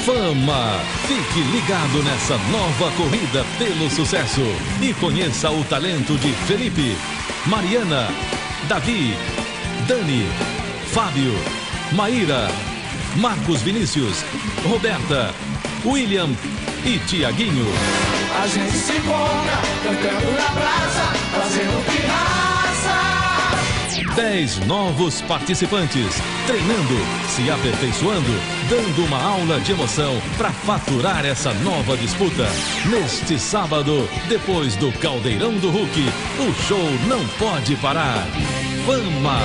Fama! Fique ligado nessa nova corrida pelo sucesso e conheça o talento de Felipe, Mariana, Davi, Dani, Fábio, Maíra, Marcos Vinícius, Roberta, William e Tiaguinho. A gente se encontra cantando na praça, fazendo pirraça. 10 novos participantes, treinando, se aperfeiçoando, dando uma aula de emoção para faturar essa nova disputa. Neste sábado, depois do Caldeirão do Hulk, o show não pode parar. Fama!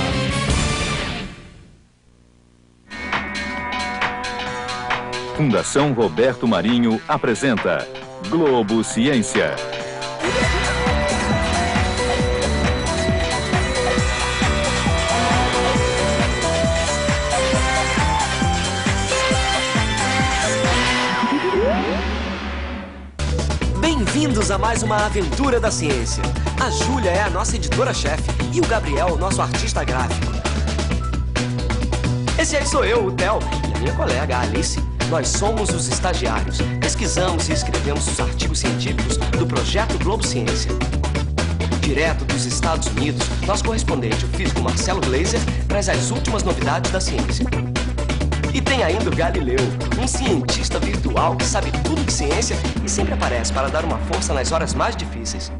Fundação Roberto Marinho apresenta Globo Ciência. Bem-vindos a mais uma aventura da ciência. A Júlia é a nossa editora-chefe e o Gabriel, o nosso artista gráfico. Esse aí sou eu, o Theo, e a minha colega, a Alice. Nós somos os estagiários. Pesquisamos e escrevemos os artigos científicos do Projeto Globo Ciência. Direto dos Estados Unidos, nosso correspondente, o físico Marcelo Glazer, traz as últimas novidades da ciência. E tem ainda o Galileu, um cientista virtual que sabe tudo de ciência e sempre aparece para dar uma força nas horas mais difíceis.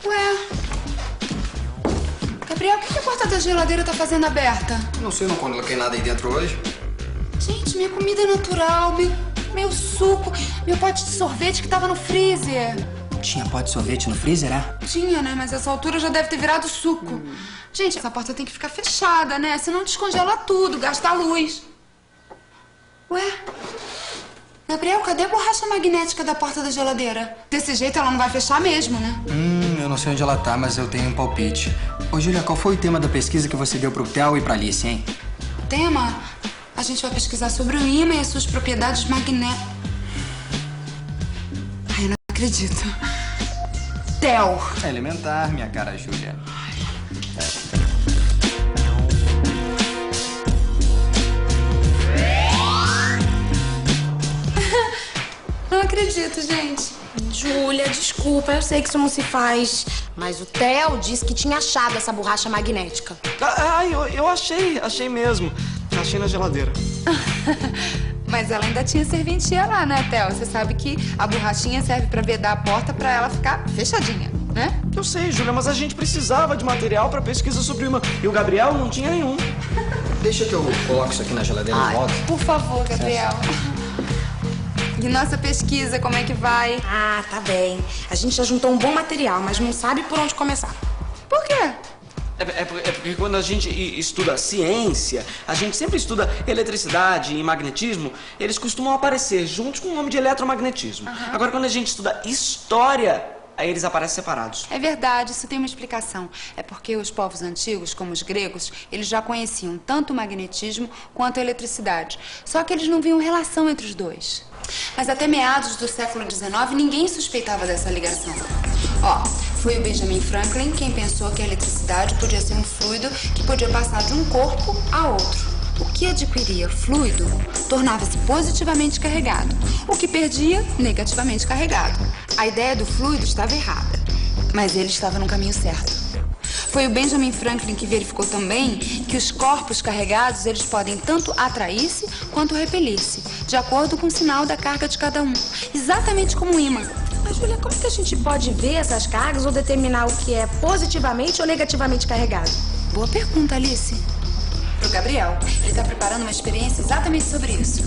Ué... Gabriel, o que a porta da geladeira tá fazendo aberta? Não sei, não coloquei nada aí dentro hoje. Gente, minha comida natural, meu suco, meu pote de sorvete que tava no freezer. Tinha pote de sorvete no freezer, é? Tinha, né? Mas essa altura já deve ter virado suco. Gente, essa porta tem que ficar fechada, né? Senão descongela tudo, gasta a luz. Ué? Gabriel, cadê a borracha magnética da porta da geladeira? Desse jeito ela não vai fechar mesmo, né? Eu não sei onde ela tá, mas eu tenho um palpite. Ô, Júlia, qual foi o tema da pesquisa que você deu pro Theo e pra Alice, hein? Tema? A gente vai pesquisar sobre o ímã e as suas propriedades magnéticas. Ai, eu não acredito. Theo! É elementar, minha cara Júlia. Não acredito, gente. Júlia, desculpa, eu sei que isso não se faz. Mas o Theo disse que tinha achado essa borracha magnética. Eu achei mesmo. Achei na geladeira. Mas ela ainda tinha serventia lá, né, Theo? Você sabe que a borrachinha serve pra vedar a porta pra ela ficar fechadinha, né? Eu sei, Júlia, mas a gente precisava de material pra pesquisa sobre o imã. E o Gabriel não tinha nenhum. Deixa que eu coloco isso aqui na geladeira e volto. Por favor, Gabriel. E nossa pesquisa, como é que vai? Ah, tá bem. A gente já juntou um bom material, mas não sabe por onde começar. Por quê? É porque quando a gente estuda ciência, a gente sempre estuda eletricidade e magnetismo, eles costumam aparecer juntos com o nome de eletromagnetismo. Agora, quando a gente estuda história, aí eles aparecem separados. É verdade, isso tem uma explicação. É porque os povos antigos, como os gregos, eles já conheciam tanto o magnetismo quanto a eletricidade. Só que eles não viam relação entre os dois. Mas até meados do século XIX, ninguém suspeitava dessa ligação. Ó, foi o Benjamin Franklin quem pensou que a eletricidade podia ser um fluido que podia passar de um corpo a outro. O que adquiria fluido tornava-se positivamente carregado. O que perdia, negativamente carregado. A ideia do fluido estava errada, mas ele estava no caminho certo. Foi o Benjamin Franklin que verificou também que os corpos carregados, eles podem tanto atrair-se quanto repelir-se, de acordo com o sinal da carga de cada um, exatamente como o ímã. Mas, Júlia, como que a gente pode ver essas cargas ou determinar o que é positivamente ou negativamente carregado? Boa pergunta, Alice. Pro Gabriel, ele está preparando uma experiência exatamente sobre isso.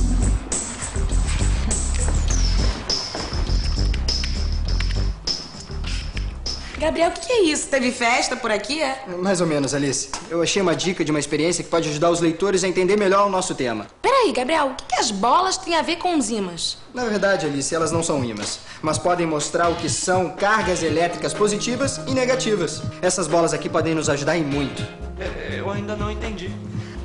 Gabriel, o que é isso? Teve festa por aqui, é? Mais ou menos, Alice. Eu achei uma dica de uma experiência que pode ajudar os leitores a entender melhor o nosso tema. Peraí, Gabriel, o que as bolas têm a ver com os ímãs? Na verdade, Alice, elas não são ímãs, mas podem mostrar o que são cargas elétricas positivas e negativas. Essas bolas aqui podem nos ajudar em muito. Eu ainda não entendi.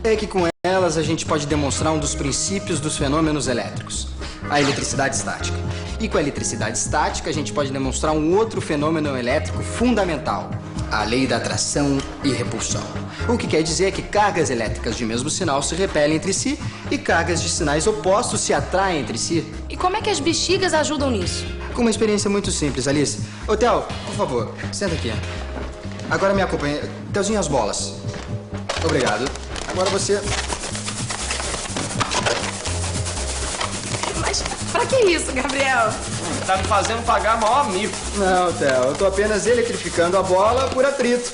É que com elas a gente pode demonstrar um dos princípios dos fenômenos elétricos, a eletricidade estática. E com a eletricidade estática a gente pode demonstrar um outro fenômeno elétrico fundamental, a lei da atração e repulsão. O que quer dizer que cargas elétricas de mesmo sinal se repelem entre si e cargas de sinais opostos se atraem entre si. E como é que as bexigas ajudam nisso? Com uma experiência muito simples, Alice. Ô, Theo, por favor, senta aqui. Agora me acompanha. Theozinho, as bolas. Obrigado. Agora você... Mas pra que isso, Gabriel? Tá me fazendo pagar maior mico. Não, Theo, eu tô apenas eletrificando a bola por atrito.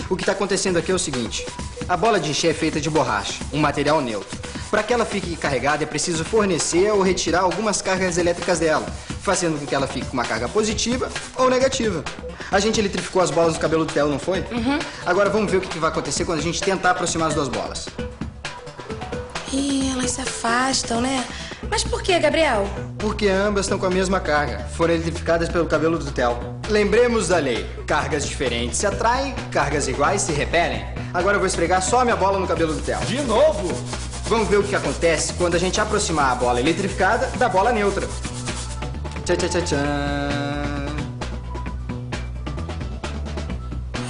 O que tá acontecendo aqui é o seguinte. A bola de encher é feita de borracha, um material neutro. Para que ela fique carregada, é preciso fornecer ou retirar algumas cargas elétricas dela, fazendo com que ela fique com uma carga positiva ou negativa. A gente eletrificou as bolas do cabelo do Theo, não foi? Uhum. Agora vamos ver o que vai acontecer quando a gente tentar aproximar as duas bolas. Ih, elas se afastam, né? Mas por que, Gabriel? Porque ambas estão com a mesma carga. Foram eletrificadas pelo cabelo do Theo. Lembremos da lei. Cargas diferentes se atraem, cargas iguais se repelem. Agora eu vou esfregar só a minha bola no cabelo do Theo. De novo? Vamos ver o que acontece quando a gente aproximar a bola eletrificada da bola neutra. Tchá, tchá, tchá, tchá.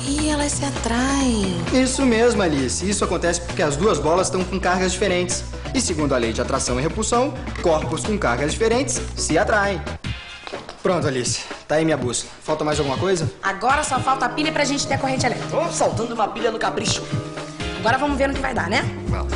Ih, elas se atraem. Isso mesmo, Alice. Isso acontece porque as duas bolas estão com cargas diferentes. E segundo a lei de atração e repulsão, corpos com cargas diferentes se atraem. Pronto, Alice. Tá aí minha bússola. Falta mais alguma coisa? Agora só falta a pilha pra gente ter a corrente elétrica. Vamos soltando uma pilha no capricho. Agora vamos ver no que vai dar, né? Vamos.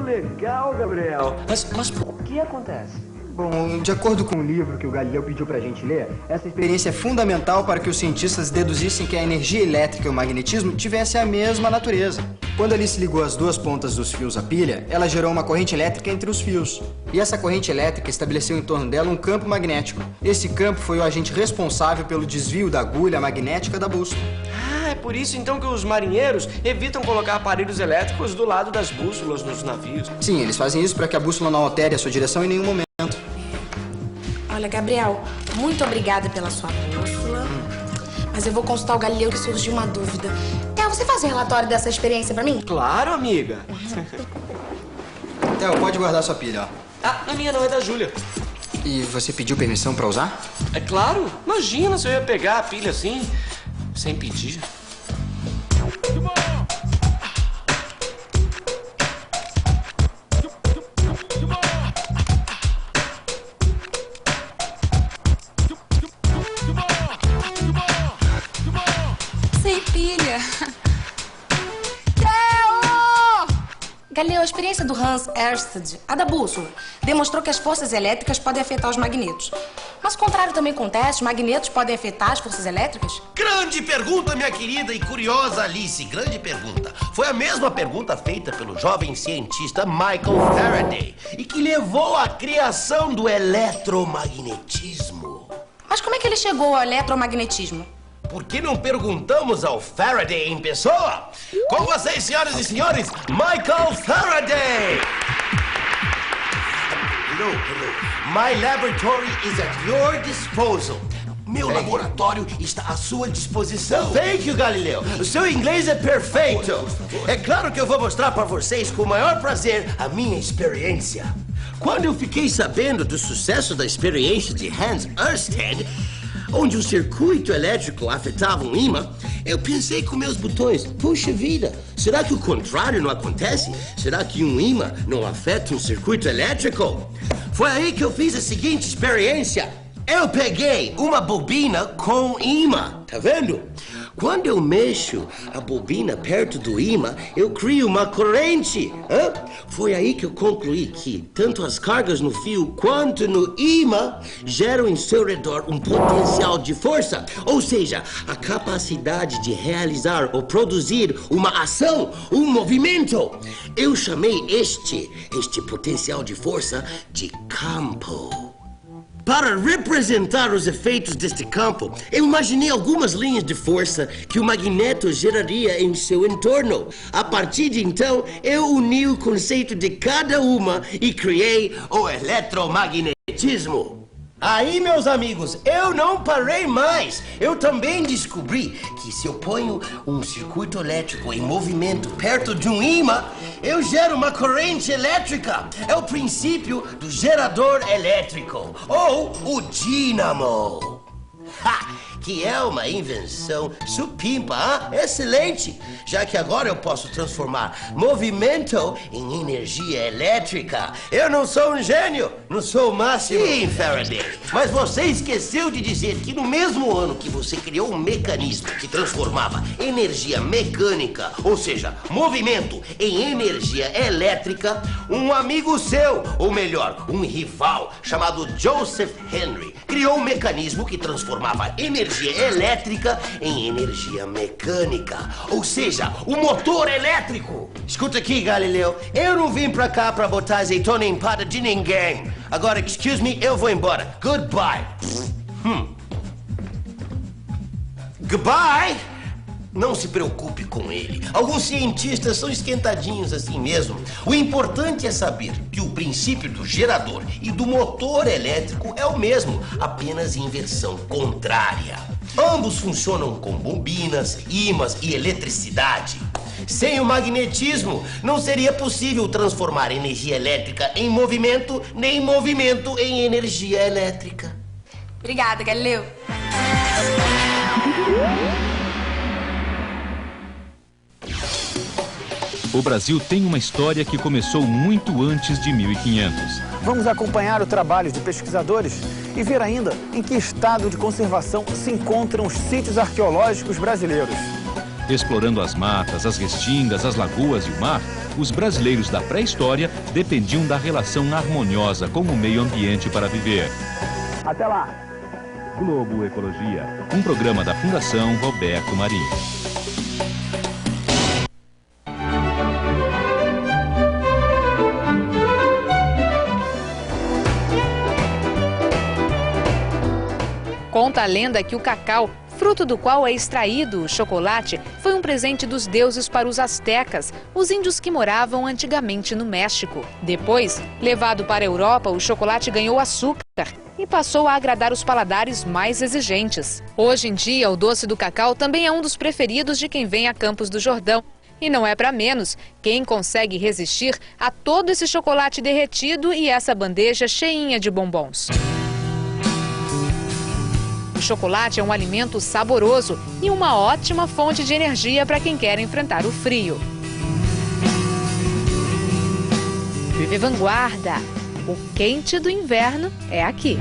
Legal, Gabriel. Mas por que acontece? Bom, de acordo com o livro que o Galileu pediu pra gente ler, essa experiência é fundamental para que os cientistas deduzissem que a energia elétrica e o magnetismo tivessem a mesma natureza. Quando Alice ligou as duas pontas dos fios à pilha, ela gerou uma corrente elétrica entre os fios. E essa corrente elétrica estabeleceu em torno dela um campo magnético. Esse campo foi o agente responsável pelo desvio da agulha magnética da bússola. Ah, é por isso então que os marinheiros evitam colocar aparelhos elétricos do lado das bússolas nos navios. Sim, eles fazem isso para que a bússola não altere a sua direção em nenhum momento. Olha, Gabriel, muito obrigada pela sua bússola. Mas eu vou consultar o Galileu que surgiu uma dúvida. Theo, você faz um relatório dessa experiência pra mim? Claro, amiga. Theo, pode guardar sua pilha, ó. Ah, a minha não é da Júlia. E você pediu permissão pra usar? É claro. Imagina se eu ia pegar a pilha assim, sem pedir. Sem pilha. Galileu, a experiência do Hans Ørsted, a da bússola, demonstrou que as forças elétricas podem afetar os magnetos. Mas o contrário também acontece, os magnetos podem afetar as forças elétricas? Grande pergunta, minha querida e curiosa Alice, grande pergunta. Foi a mesma pergunta feita pelo jovem cientista Michael Faraday e que levou à criação do eletromagnetismo. Mas como é que ele chegou ao eletromagnetismo? Por que não perguntamos ao Faraday em pessoa? Com vocês, senhoras e senhores, Michael Faraday! Hello. My laboratory is at your disposal. Meu laboratório está à sua disposição. Thank you, Galileu. O seu inglês é perfeito. É claro que eu vou mostrar para vocês com o maior prazer a minha experiência. Quando eu fiquei sabendo do sucesso da experiência de Hans Ørsted, onde um circuito elétrico afetava um ímã, eu pensei com meus botões, puxa vida, será que o contrário não acontece? Será que um ímã não afeta um circuito elétrico? Foi aí que eu fiz a seguinte experiência. Eu peguei uma bobina com ímã, tá vendo? Quando eu mexo a bobina perto do ímã, eu crio uma corrente. Foi aí que eu concluí que tanto as cargas no fio quanto no ímã geram em seu redor um potencial de força. Ou seja, a capacidade de realizar ou produzir uma ação, um movimento. Eu chamei este potencial de força de campo. Para representar os efeitos deste campo, eu imaginei algumas linhas de força que o magneto geraria em seu entorno. A partir de então, eu uni o conceito de cada uma e criei o eletromagnetismo. Aí, meus amigos, eu não parei mais. Eu também descobri que se eu ponho um circuito elétrico em movimento perto de um ímã, eu gero uma corrente elétrica. É o princípio do gerador elétrico, ou o dínamo. Ha! Que é uma invenção supimpa, excelente, já que agora eu posso transformar movimento em energia elétrica. Eu não sou um gênio, não sou o máximo. Sim, Faraday, mas você esqueceu de dizer que no mesmo ano que você criou um mecanismo que transformava energia mecânica, ou seja, movimento, em energia elétrica, um amigo seu, ou melhor, um rival, chamado Joseph Henry, criou um mecanismo que transformava energia elétrica em energia mecânica, ou seja, o motor elétrico. Escuta aqui, Galileu, eu não vim pra cá pra botar azeitona em empada de ninguém. Agora, excuse me, eu vou embora. Goodbye. Goodbye? Não se preocupe com ele. Alguns cientistas são esquentadinhos assim mesmo. O importante é saber que o princípio do gerador e do motor elétrico é o mesmo, apenas em versão contrária. Ambos funcionam com bobinas, ímãs e eletricidade. Sem o magnetismo, não seria possível transformar energia elétrica em movimento, nem movimento em energia elétrica. Obrigada, Galileu. O Brasil tem uma história que começou muito antes de 1500. Vamos acompanhar o trabalho de pesquisadores e ver ainda em que estado de conservação se encontram os sítios arqueológicos brasileiros. Explorando as matas, as restingas, as lagoas e o mar, os brasileiros da pré-história dependiam da relação harmoniosa com o meio ambiente para viver. Até lá! Globo Ecologia, um programa da Fundação Roberto Marinho. Conta a lenda que o cacau, fruto do qual é extraído o chocolate, foi um presente dos deuses para os astecas, os índios que moravam antigamente no México. Depois, levado para a Europa, o chocolate ganhou açúcar e passou a agradar os paladares mais exigentes. Hoje em dia, o doce do cacau também é um dos preferidos de quem vem a Campos do Jordão. E não é para menos, quem consegue resistir a todo esse chocolate derretido e essa bandeja cheinha de bombons. O chocolate é um alimento saboroso e uma ótima fonte de energia para quem quer enfrentar o frio. TV Vanguarda. O quente do inverno é aqui.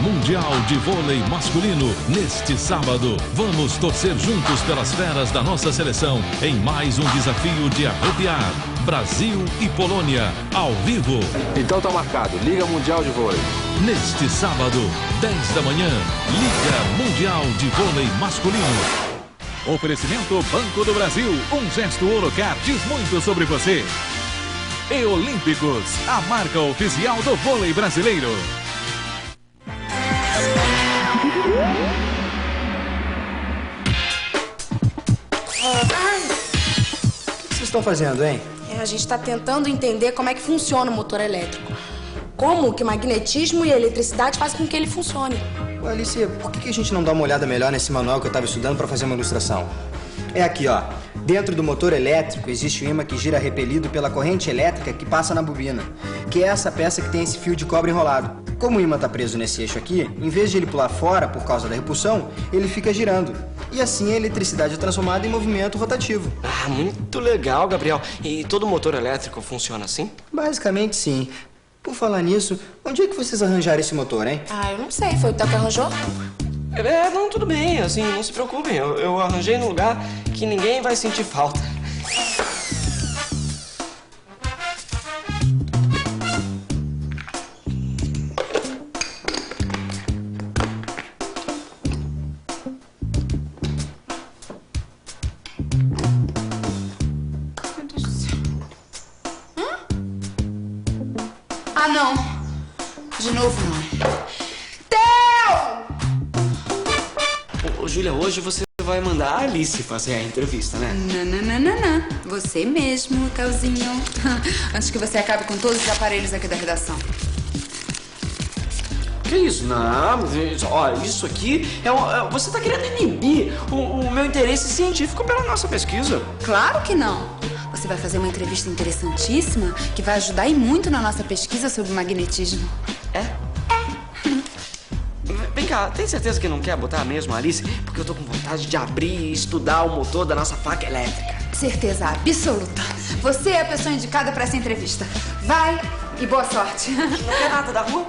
Mundial de Vôlei Masculino. Neste sábado, vamos torcer juntos pelas feras da nossa seleção em mais um desafio de arrepiar. Brasil e Polônia, ao vivo. Então tá marcado, Liga Mundial de Vôlei. Neste sábado, 10 da manhã, Liga Mundial de Vôlei Masculino. Oferecimento Banco do Brasil. Um gesto Orocar diz muito sobre você. E Olímpicos, a marca oficial do vôlei brasileiro. O que vocês estão fazendo, hein? A gente está tentando entender como é que funciona o motor elétrico. Como que o magnetismo e a eletricidade fazem com que ele funcione. Ô, Alice, por que a gente não dá uma olhada melhor nesse manual que eu estava estudando para fazer uma ilustração? É aqui, ó. Dentro do motor elétrico existe um ímã que gira repelido pela corrente elétrica que passa na bobina, que é essa peça que tem esse fio de cobre enrolado. Como o ímã está preso nesse eixo aqui, em vez de ele pular fora por causa da repulsão, ele fica girando. E assim a eletricidade é transformada em movimento rotativo. Ah, muito legal, Gabriel. E todo motor elétrico funciona assim? Basicamente, sim. Por falar nisso, onde é que vocês arranjaram esse motor, hein? Ah, eu não sei. Foi o Theo que arranjou? Não, tudo bem. Assim, não se preocupem. Eu arranjei num lugar que ninguém vai sentir falta. Ah, não. De novo, não. Ô, Júlia, hoje você vai vai mandar a Alice fazer a entrevista, né? Não. Você mesmo, Calzinho. Antes que você acabe com todos os aparelhos aqui da redação. Que isso? Não, olha, isso aqui você tá querendo inibir o meu interesse científico pela nossa pesquisa. Claro que não. Você vai fazer uma entrevista interessantíssima que vai ajudar e muito na nossa pesquisa sobre magnetismo. Vem cá, tem certeza que não quer botar mesmo a Alice? Porque eu tô com vontade de abrir e estudar o motor da nossa faca elétrica. Certeza absoluta. Você é a pessoa indicada para essa entrevista. Vai e boa sorte. Não quer nada da rua?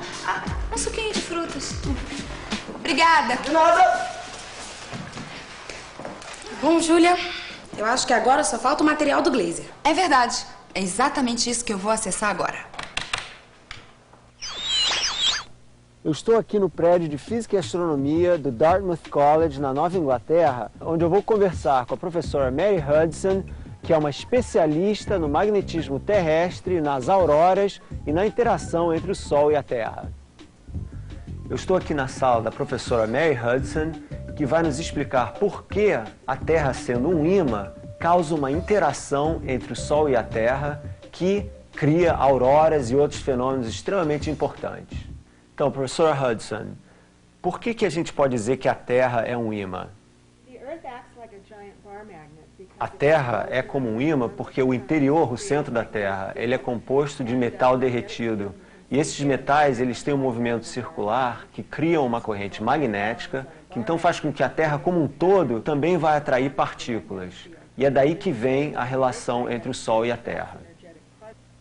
Um suquinho de frutas. Obrigada. De nada. Bom, Júlia, eu acho que agora só falta o material do Glaser. É verdade. É exatamente isso que eu vou acessar agora. Eu estou aqui no prédio de Física e Astronomia do Dartmouth College, na Nova Inglaterra, onde eu vou conversar com a professora Mary Hudson, que é uma especialista no magnetismo terrestre, nas auroras e na interação entre o Sol e a Terra. Eu estou aqui na sala da professora Mary Hudson, que vai nos explicar por que a Terra, sendo um ímã, causa uma interação entre o Sol e a Terra que cria auroras e outros fenômenos extremamente importantes. Então, professora Hudson, por que a gente pode dizer que a Terra é um ímã? A Terra é como um ímã porque o interior, o centro da Terra, ele é composto de metal derretido. E esses metais, eles têm um movimento circular que cria uma corrente magnética, que então faz com que a Terra como um todo também vai atrair partículas. E é daí que vem a relação entre o Sol e a Terra.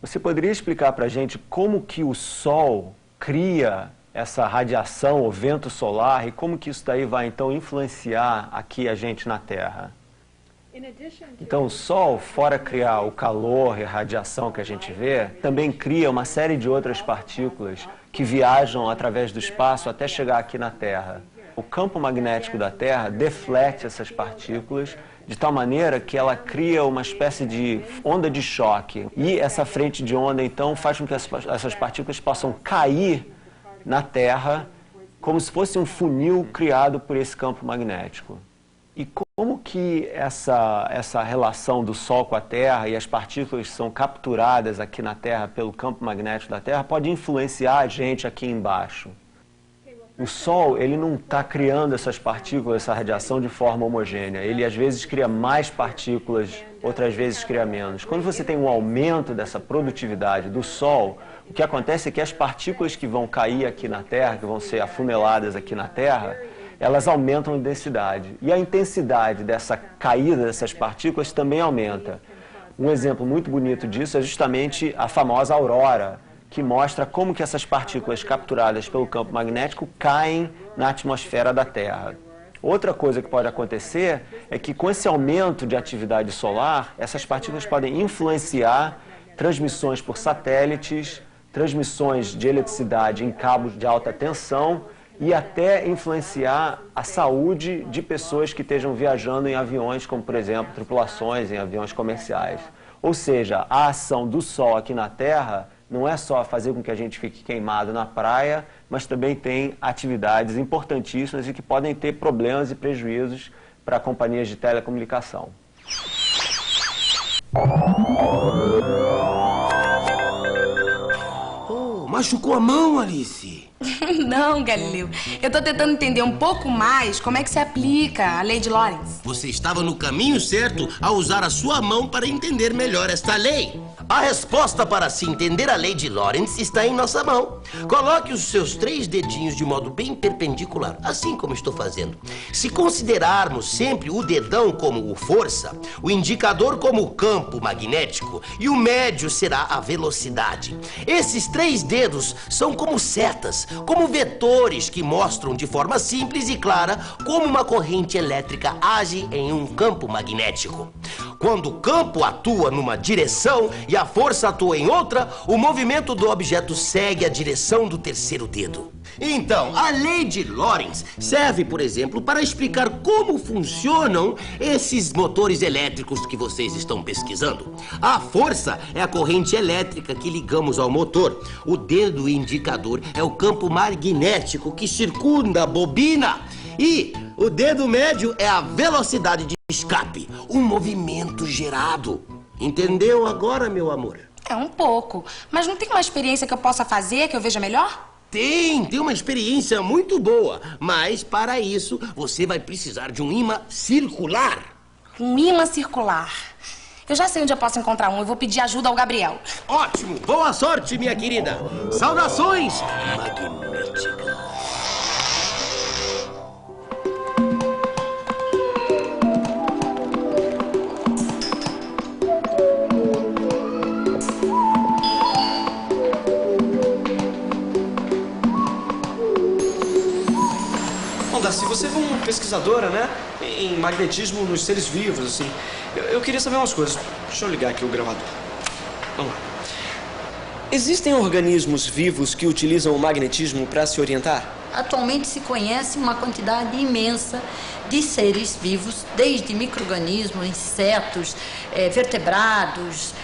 Você poderia explicar para a gente como que o Sol cria essa radiação, o vento solar, e como que isso daí vai então influenciar aqui a gente na Terra? Então o Sol, fora criar o calor e a radiação que a gente vê, também cria uma série de outras partículas que viajam através do espaço até chegar aqui na Terra. O campo magnético da Terra deflete essas partículas de tal maneira que ela cria uma espécie de onda de choque. E essa frente de onda, então, faz com que essas partículas possam cair na Terra como se fosse um funil criado por esse campo magnético. E como que essa relação do Sol com a Terra e as partículas que são capturadas aqui na Terra pelo campo magnético da Terra pode influenciar a gente aqui embaixo? O Sol, ele não está criando essas partículas, essa radiação de forma homogênea. Ele, às vezes, cria mais partículas, outras vezes cria menos. Quando você tem um aumento dessa produtividade do Sol, o que acontece é que as partículas que vão cair aqui na Terra, que vão ser afuneladas aqui na Terra, elas aumentam em densidade. E a intensidade dessa caída dessas partículas também aumenta. Um exemplo muito bonito disso é justamente a famosa aurora, que mostra como que essas partículas capturadas pelo campo magnético caem na atmosfera da Terra. Outra coisa que pode acontecer é que com esse aumento de atividade solar, essas partículas podem influenciar transmissões por satélites, transmissões de eletricidade em cabos de alta tensão e até influenciar a saúde de pessoas que estejam viajando em aviões, como, por exemplo, tripulações em aviões comerciais. Ou seja, a ação do Sol aqui na Terra não é só fazer com que a gente fique queimado na praia, mas também tem atividades importantíssimas e que podem ter problemas e prejuízos para companhias de telecomunicação. Oh, machucou a mão, Alice? Não, Galileu. Eu tô tentando entender um pouco mais como é que se aplica a lei de Lorentz. Você estava no caminho certo ao usar a sua mão para entender melhor esta lei. A resposta para se entender a lei de Lorentz está em nossa mão. Coloque os seus 3 dedinhos de modo bem perpendicular, assim como estou fazendo. Se considerarmos sempre o dedão como o força, o indicador como o campo magnético e o médio será a velocidade. Esses 3 dedos são como setas, como vetores que mostram de forma simples e clara como uma corrente elétrica age em um campo magnético. Quando o campo atua numa direção e a força atua em outra, o movimento do objeto segue a direção do terceiro dedo. Então, a lei de Lorentz serve, por exemplo, para explicar como funcionam esses motores elétricos que vocês estão pesquisando. A força é a corrente elétrica que ligamos ao motor. O dedo indicador é o campo magnético que circunda a bobina. E O dedo médio é a velocidade de escape, o movimento gerado. Entendeu agora, meu amor? É um pouco. Mas não tem uma experiência que eu possa fazer que eu veja melhor? Tem uma experiência muito boa. Mas para isso, você vai precisar de um imã circular. Um imã circular. Eu já sei onde eu posso encontrar um. Eu vou pedir ajuda ao Gabriel. Ótimo! Boa sorte, minha querida. Saudações magnéticas. Se você é uma pesquisadora, né, em magnetismo nos seres vivos, assim, eu queria saber umas coisas. Deixa eu ligar aqui o gravador. Vamos lá. Existem organismos vivos que utilizam o magnetismo para se orientar? Atualmente se conhece uma quantidade imensa de seres vivos, desde micro-organismos, insetos, vertebrados,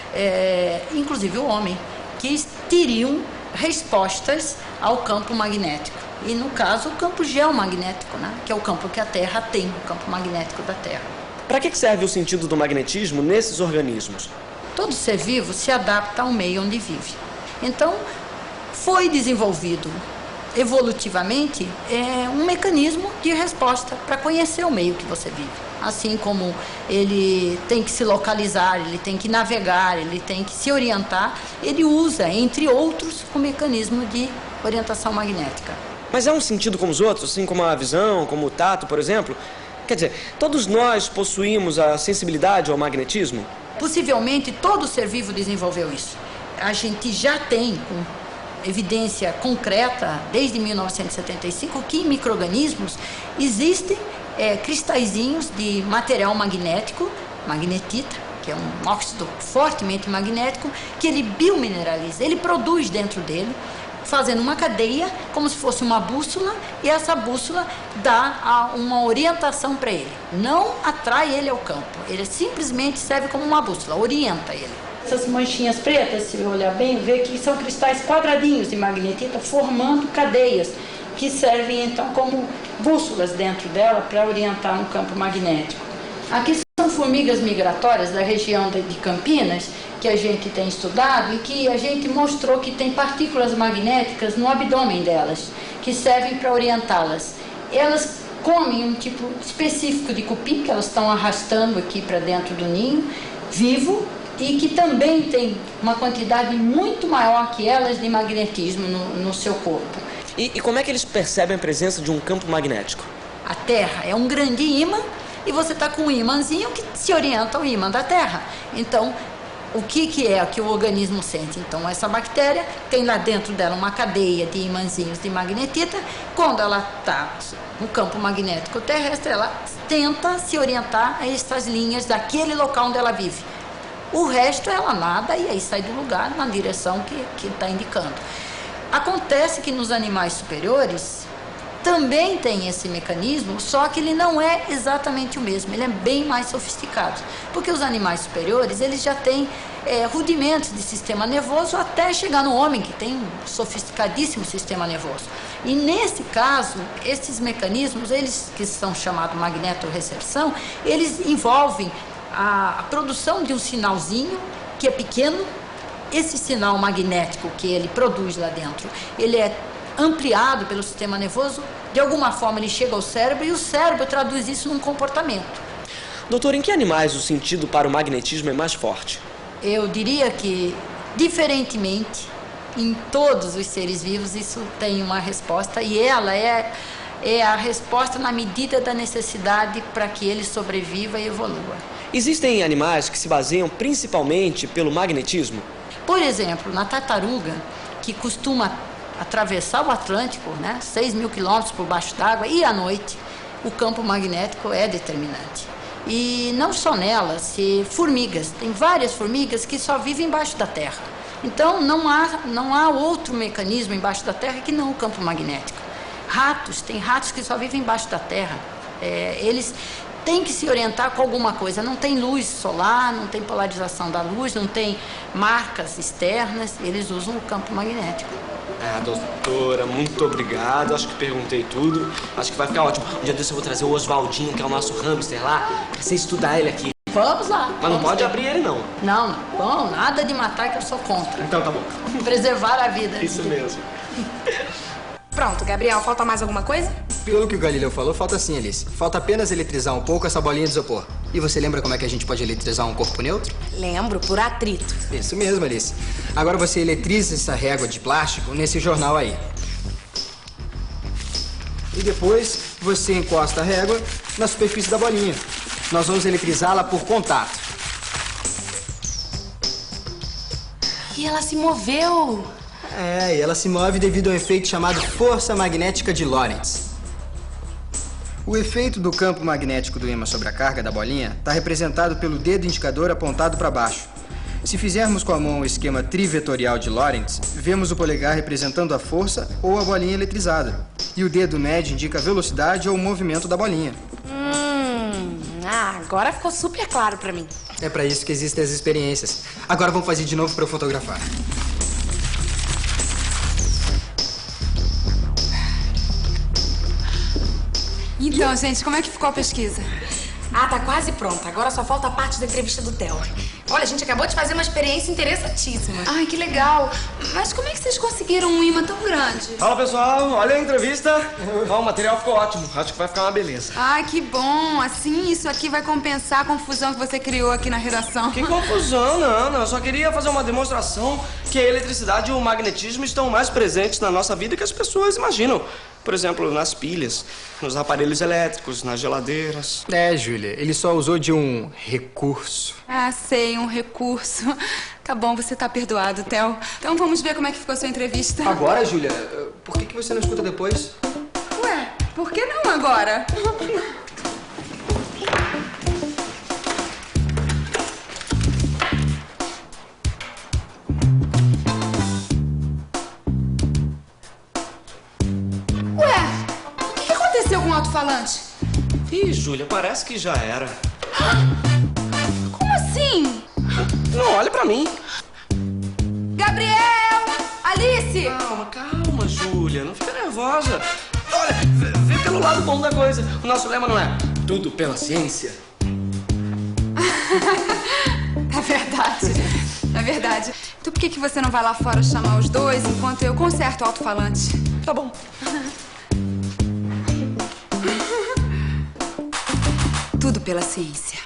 inclusive o homem, que teriam respostas ao campo magnético. E, no caso, o campo geomagnético, né? Que é o campo que a Terra tem, o campo magnético da Terra. Para que serve o sentido do magnetismo nesses organismos? Todo ser vivo se adapta ao meio onde vive. Então, foi desenvolvido evolutivamente um mecanismo de resposta para conhecer o meio que você vive. Assim como ele tem que se localizar, ele tem que navegar, ele tem que se orientar, ele usa, entre outros, o mecanismo de orientação magnética. Mas é um sentido como os outros, assim como a visão, como o tato, por exemplo? Quer dizer, todos nós possuímos a sensibilidade ao magnetismo? Possivelmente todo ser vivo desenvolveu isso. A gente já tem com evidência concreta, desde 1975, que em micro-organismos existem cristalzinhos de material magnético, magnetita, que é um óxido fortemente magnético, que ele biomineraliza, ele produz dentro dele, fazendo uma cadeia, como se fosse uma bússola, e essa bússola dá uma orientação para ele. Não atrai ele ao campo, ele simplesmente serve como uma bússola, orienta ele. Essas manchinhas pretas, se olhar bem, vê que são cristais quadradinhos de magnetita formando cadeias, que servem então como bússolas dentro dela para orientar no campo magnético. Aqui são formigas migratórias da região de Campinas, que a gente tem estudado e que a gente mostrou que tem partículas magnéticas no abdômen delas, que servem para orientá-las. Elas comem um tipo específico de cupim, que elas estão arrastando aqui para dentro do ninho, vivo, e que também tem uma quantidade muito maior que elas de magnetismo no seu corpo. E como é que eles percebem a presença de um campo magnético? A Terra é um grande ímã e você está com um ímãzinho que se orienta ao ímã da Terra. Então, o que é que o organismo sente? Então, essa bactéria tem lá dentro dela uma cadeia de imãzinhos de magnetita. Quando ela está no campo magnético terrestre, ela tenta se orientar a essas linhas daquele local onde ela vive. O resto ela nada e aí sai do lugar na direção que está indicando. Acontece que nos animais superiores também tem esse mecanismo, só que ele não é exatamente o mesmo, ele é bem mais sofisticado. Porque os animais superiores, eles já têm rudimentos de sistema nervoso até chegar no homem, que tem um sofisticadíssimo sistema nervoso. E nesse caso, esses mecanismos, eles que são chamados magnetorrecepção, eles envolvem a produção de um sinalzinho que é pequeno. Esse sinal magnético que ele produz lá dentro, ele é ampliado pelo sistema nervoso, de alguma forma ele chega ao cérebro e o cérebro traduz isso num comportamento. Doutor, em que animais o sentido para o magnetismo é mais forte? Eu diria que, diferentemente, em todos os seres vivos isso tem uma resposta e ela é a resposta na medida da necessidade para que ele sobreviva e evolua. Existem animais que se baseiam principalmente pelo magnetismo? Por exemplo, na tartaruga, que costuma atravessar o Atlântico, 6.000 quilômetros por baixo d'água, e à noite o campo magnético é determinante. E não só nelas, formigas. Tem várias formigas que só vivem embaixo da terra. Então não há outro mecanismo embaixo da terra que não o campo magnético. Ratos, tem ratos que só vivem embaixo da terra. Eles tem que se orientar com alguma coisa. Não tem luz solar, não tem polarização da luz, não tem marcas externas, eles usam o campo magnético. Ah, doutora, muito obrigado. Acho que perguntei tudo. Acho que vai ficar ótimo. Um dia desse eu vou trazer o Oswaldinho, que é o nosso hamster lá, pra você estudar ele aqui. Vamos lá. Mas não pode abrir ele, não. Não, não. Bom, nada de matar, que eu sou contra. Então tá bom. Preservar a vida. Isso mesmo. Pronto, Gabriel, falta mais alguma coisa? Pelo que o Galileu falou, falta sim, Alice. Falta apenas eletrizar um pouco essa bolinha de isopor. E você lembra como é que a gente pode eletrizar um corpo neutro? Lembro, por atrito. Isso mesmo, Alice. Agora você eletriza essa régua de plástico nesse jornal aí. E depois você encosta a régua na superfície da bolinha. Nós vamos eletrizá-la por contato. E ela se moveu. É, e ela se move devido a um efeito chamado força magnética de Lorentz. O efeito do campo magnético do ímã sobre a carga da bolinha está representado pelo dedo indicador apontado para baixo. Se fizermos com a mão o esquema trivetorial de Lorentz, vemos o polegar representando a força ou a bolinha eletrizada. E o dedo médio indica a velocidade ou o movimento da bolinha. Agora ficou super claro para mim. É para isso que existem as experiências. Agora vamos fazer de novo para eu fotografar. Então, gente, como é que ficou a pesquisa? Ah, tá quase pronta. Agora só falta a parte da entrevista do Theo. Olha, a gente acabou de fazer uma experiência interessantíssima. Ai, que legal. Mas como é que vocês conseguiram um ímã tão grande? Fala, pessoal. Olha a entrevista. O material ficou ótimo. Acho que vai ficar uma beleza. Ai, que bom. Assim, isso aqui vai compensar a confusão que você criou aqui na redação. Que confusão, não. Eu só queria fazer uma demonstração que a eletricidade e o magnetismo estão mais presentes na nossa vida que as pessoas imaginam. Por exemplo, nas pilhas, nos aparelhos elétricos, nas geladeiras. É, Júlia, ele só usou de um recurso. Ah, sei, um recurso. Tá bom, você tá perdoado, Theo. Então vamos ver como é que ficou a sua entrevista. Agora, Júlia? Por que você não escuta depois? Ué, por que não agora? Com o alto-falante? Ih, Júlia, parece que já era. Como assim? Não, olha pra mim. Gabriel! Alice! Calma, Júlia. Não fica nervosa. Olha, vê pelo lado bom da coisa. O nosso lema não é tudo pela ciência. É verdade. É verdade. Então por que você não vai lá fora chamar os dois enquanto eu conserto o alto-falante? Tá bom. Tudo pela ciência.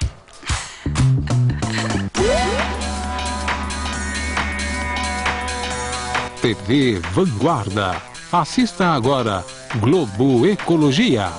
TV Vanguarda. Assista agora Globo Ecologia.